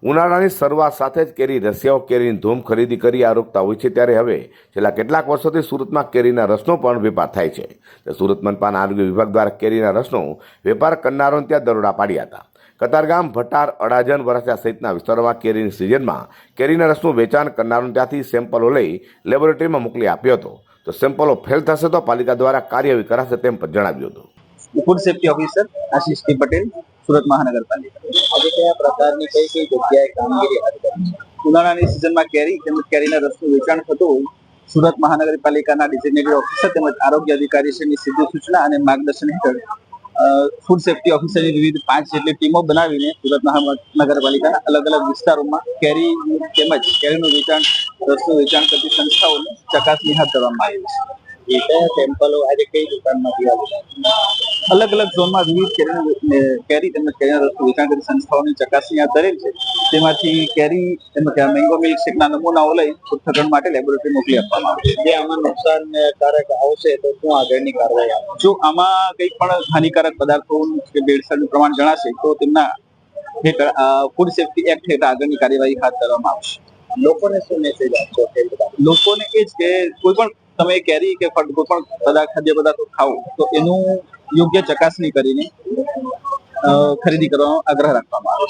ઉનાળાની શરૂઆત સાથે જ કેરી રસિયાઓ કેરીની ધૂમ ખરીદી કરી આરોગતા હોય છે, ત્યારે હવે છેલ્લા કેટલાક વર્ષોથી સુરતમાં કેરીના રસનો પણ વેપાર થાય છે. સુરત મનપાના આરોગ્ય વિભાગ દ્વારા કેરીના રસનો વેપાર કરનારોને ત્યાં દરોડા પાડ્યા હતા. કતારગામ, ભટાર, અડાજણ, વરાછા સહિતના વિસ્તારોમાં કેરીની સિઝનમાં કેરીના રસનું વેચાણ કરનારોને ત્યાંથી સેમ્પલો લઈ લેબોરેટરીમાં મોકલી આપ્યો હતો. તો સેમ્પલો ફેલ થશે તો પાલિકા દ્વારા કાર્યવાહી કરાશે તેમ પણ જણાવ્યું હતું. ફૂડ સેફ્ટી ઓફિસર આશીષ ટી પટેલ, સુરત મહાનગરપાલિકા. આજે કયા પ્રકારની કઈ જગ્યાએ કામગીરી હાથ ધરી છે? ઉનાળાની સિઝનમાં કેરી તેમજ કેરીના રસનું વેચાણ થતું હોય સુરત મહાનગરપાલિકાના ડિઝિગ્નેટેડ ઓફિસર તેમજ આરોગ્ય અધિકારીશ્રીની સીધી સૂચના અને માર્ગદર્શન હેઠળ ફૂડ સેફ્ટી ઓફિસરની વિવિધ 5 જેટલી ટીમો બનાવીને સુરત મહાનગરપાલિકાના અલગ અલગ વિસ્તારોમાં કેરી તેમજ કેરીનું વેચાણ, રસનું વેચાણ કરતી સંસ્થાઓની ચકાસણી હાથ ધરવામાં આવી છે. એ કયા સેમ્પલો આજે કઈ દુકાનમાંથી આવ્યા? અલગ અલગ ઝોનમાં વિવિધ કેરી તેમજ કેરીના રસનું વેચાણ કરતી સંસ્થાઓની ચકાસણી હાથ ધરેલ છે. તેમાંથી કેરી તેમજ મેંગો મિલ્કશેકના નમૂનાઓ લઈ પૃથ્થકરણ માટે લેબોરેટરી મોકલી આપવામાં આવશે. જે આમાં નુકસાનકારક આવશે તો શું આગળની કાર્યવાહી? જો આમાં કંઈક પણ હાનિકારક પદાર્થોનું કે ભેળસેળનું પ્રમાણ જણાશે તો તેમના હેઠળ ફૂડ સેફ્ટી એક્ટ હેઠળ આગળની કાર્યવાહી હાથ ધરવામાં આવશે. લોકોને શું મેસેજ આપશો? લોકોને એ જ કે કોઈ પણ તમે કેરી કે કોઈ પણ ખાદ્ય પદાર્થો ખાઓ તો એનું યોગ્ય ચકાસણી કરીને ખરીદી કરવાનો આગ્રહ રાખવામાં આવે છે.